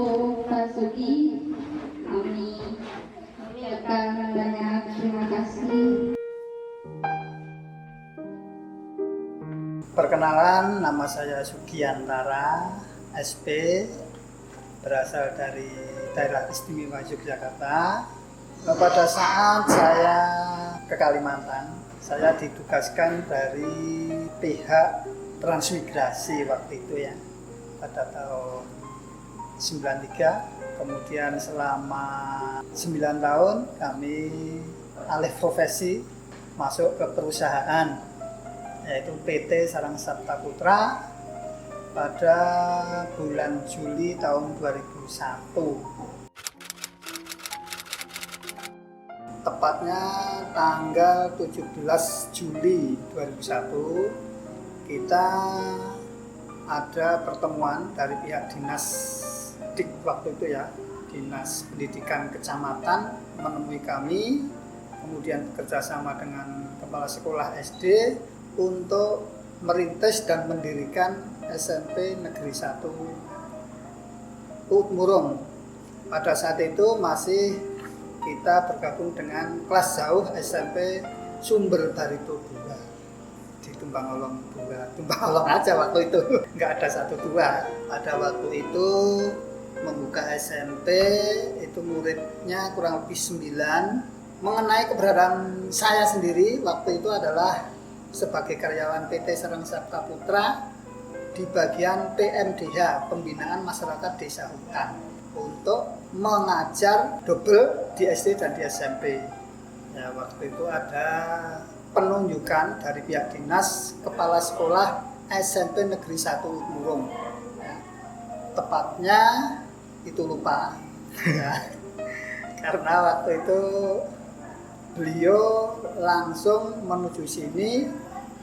untuk Basuki, kami mengucapkan banyak terima kasih. Perkenalan, nama saya Sugiantara, SP, berasal dari Daerah Istimewa Yogyakarta. Pada saat saya ke Kalimantan, saya ditugaskan dari pihak transmigrasi waktu itu ya, pada tahun 93. Kemudian selama 9 tahun kami alih profesi masuk ke perusahaan, yaitu PT Sarang Sabta Putra pada bulan Juli tahun 2001. Tepatnya tanggal 17 Juli 2001 kita ada pertemuan dari pihak dinas Dik waktu itu ya, Dinas Pendidikan Kecamatan menemui kami, kemudian bekerjasama dengan kepala sekolah SD untuk merintis dan mendirikan SMP Negeri 1 Murung. Pada saat itu masih kita bergabung dengan kelas jauh SMP Sumber Barito 2 di Tumbanголong 2. Tumbanголong aja waktu itu, nggak ada 1-2. Pada waktu itu membuka SMP, itu muridnya kurang lebih 9. Mengenai keberadaan saya sendiri waktu itu adalah sebagai karyawan PT Sarang Sabta Putra di bagian PMDH, Pembinaan Masyarakat Desa Hutan, untuk mengajar double di SD dan di SMP. Ya, waktu itu ada penunjukan dari pihak dinas kepala sekolah SMP Negeri 1 Murung. Ya, tepatnya itu lupa. Ya, karena waktu itu beliau langsung menuju sini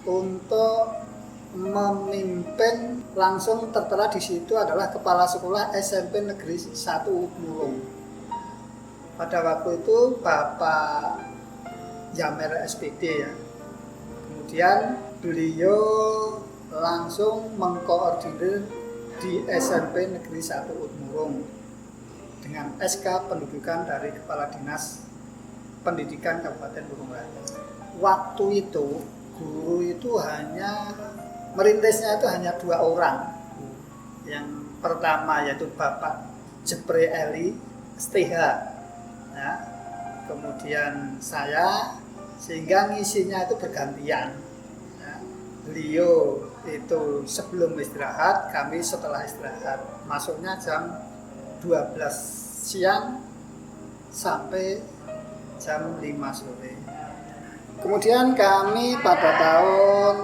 untuk memimpin, langsung tertera di situ adalah kepala sekolah SMP Negeri 1 Murung. Pada waktu itu Bapak Jamer SPD ya. Kemudian beliau langsung mengkoordinir di SMP Negeri 1 Murung dengan SK pendudukan dari Kepala Dinas Pendidikan Kabupaten Murung Raya. Waktu itu guru itu hanya merintisnya itu hanya 2 orang. Yang pertama yaitu Bapak Jepre Eli STH, ya. Kemudian saya, sehingga ngisinya itu bergantian. Ya. Beliau itu sebelum istirahat, kami setelah istirahat. Masuknya jam 12 siang sampai jam 5 sore. Kemudian kami pada tahun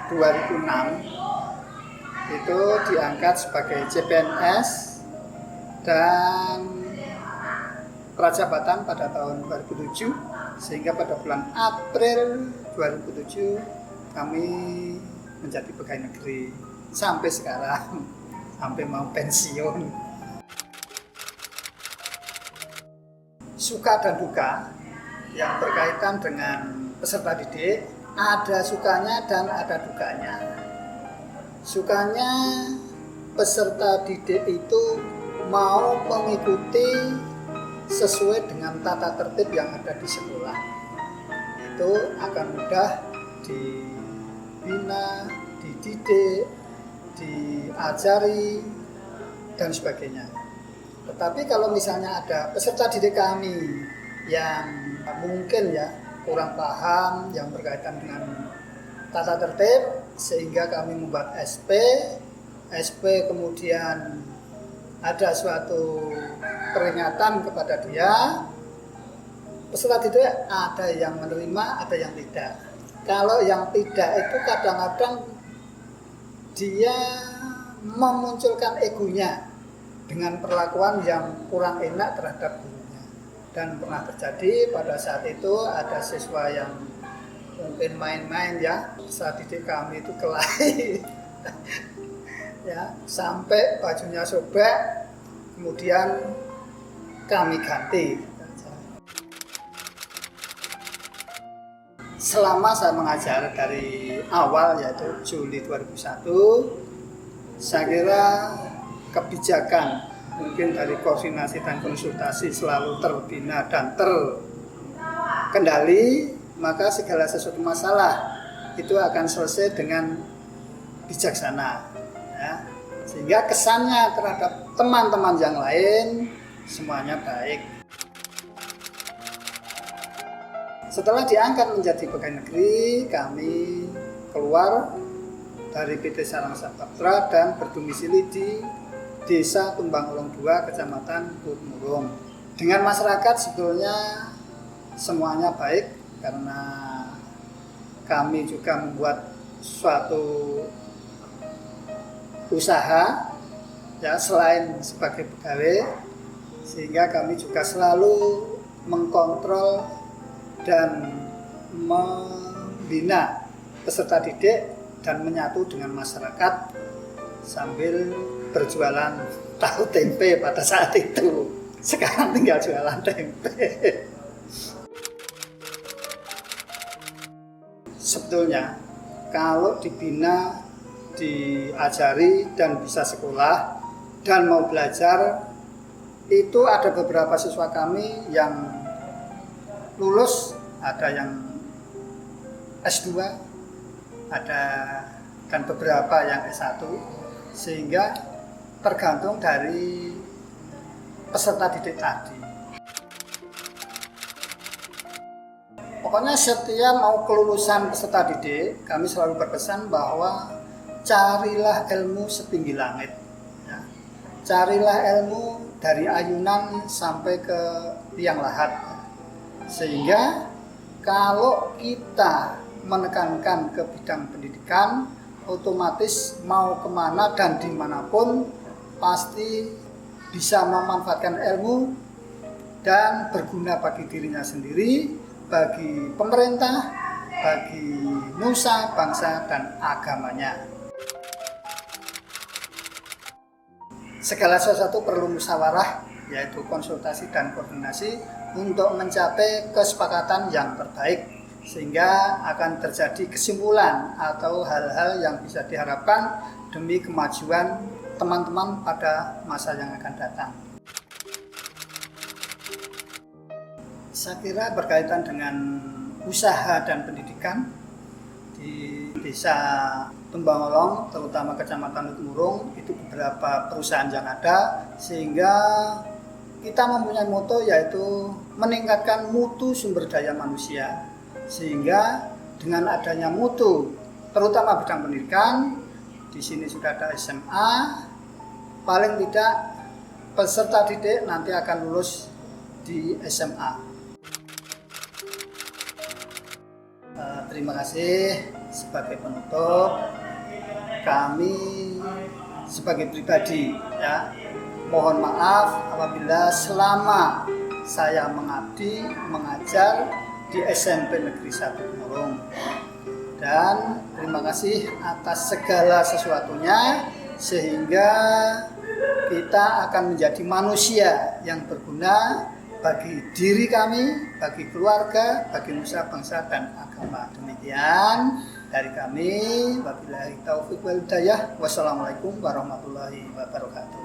2006 itu diangkat sebagai CPNS dan prajabatan pada tahun 2007, sehingga pada bulan April 2007 kami menjadi pegawai negeri sampai sekarang, sampai mau pensiun. Suka dan duka yang berkaitan dengan peserta didik, ada sukanya dan ada dukanya. Sukanya, peserta didik itu mau mengikuti sesuai dengan tata tertib yang ada di sekolah. Itu akan mudah dibina, dididik, diajari, dan sebagainya. Tetapi kalau misalnya ada peserta didik kami yang mungkin ya kurang paham yang berkaitan dengan tata tertib, sehingga kami membuat SP kemudian ada suatu peringatan kepada dia, peserta didik ada yang menerima, ada yang tidak. Kalau yang tidak itu kadang-kadang dia memunculkan egonya dengan perlakuan yang kurang enak terhadap gurunya. Dan pernah terjadi pada saat itu ada siswa yang mungkin main-main ya, saat didik kami itu kelahi ya, sampai bajunya sobek, kemudian kami ganti. Selama saya mengajar dari awal yaitu Juli 2001, saya kira kebijakan mungkin dari koordinasi dan konsultasi selalu terbina dan terkendali, maka segala sesuatu masalah itu akan selesai dengan bijaksana, ya. Sehingga kesannya terhadap teman-teman yang lain semuanya baik. Setelah diangkat menjadi pegawai negeri, kami keluar dari PT Sarang Sabatra dan berdomisili di Desa Tumbangulung 2, Kecamatan Kutmurung. Dengan masyarakat sebetulnya semuanya baik, karena kami juga membuat suatu usaha, ya, selain sebagai pegawai, sehingga kami juga selalu mengkontrol dan membina peserta didik dan menyatu dengan masyarakat sambil berjualan tahu tempe pada saat itu. Sekarang tinggal jualan tempe. Sebetulnya kalau dibina, diajari dan bisa sekolah dan mau belajar, itu ada beberapa siswa kami yang lulus, ada yang S2, ada dan beberapa yang S1, sehingga tergantung dari peserta didik tadi. Pokoknya setiap mau kelulusan peserta didik, kami selalu berpesan bahwa carilah ilmu setinggi langit, ya. Carilah ilmu dari ayunan sampai ke tiang lahat, sehingga kalau kita menekankan ke bidang pendidikan, otomatis mau kemana dan dimanapun pasti bisa memanfaatkan ilmu dan berguna bagi dirinya sendiri, bagi pemerintah, bagi nusa, bangsa, dan agamanya. Segala sesuatu perlu musyawarah, yaitu konsultasi dan koordinasi untuk mencapai kesepakatan yang terbaik, sehingga akan terjadi kesimpulan atau hal-hal yang bisa diharapkan demi kemajuan teman-teman pada masa yang akan datang. Saya kira berkaitan dengan usaha dan pendidikan di Desa Tumbangulung, terutama Kecamatan Kutmurung, itu beberapa perusahaan yang ada, sehingga kita mempunyai moto yaitu meningkatkan mutu sumber daya manusia. Sehingga dengan adanya mutu, terutama bidang pendidikan, di sini sudah ada SMA, paling tidak peserta didik nanti akan lulus di SMA. Terima kasih. Sebagai penutup, kami sebagai pribadi, ya, mohon maaf apabila selama saya mengabdi mengajar di SMP Negeri 1 Kutmurung, dan terima kasih atas segala sesuatunya, sehingga kita akan menjadi manusia yang berguna bagi diri kami, bagi keluarga, bagi nusa, bangsa, dan agama. Demikian dari kami. Wabillahi taufiq wal hidayah. Wassalamualaikum warahmatullahi wabarakatuh.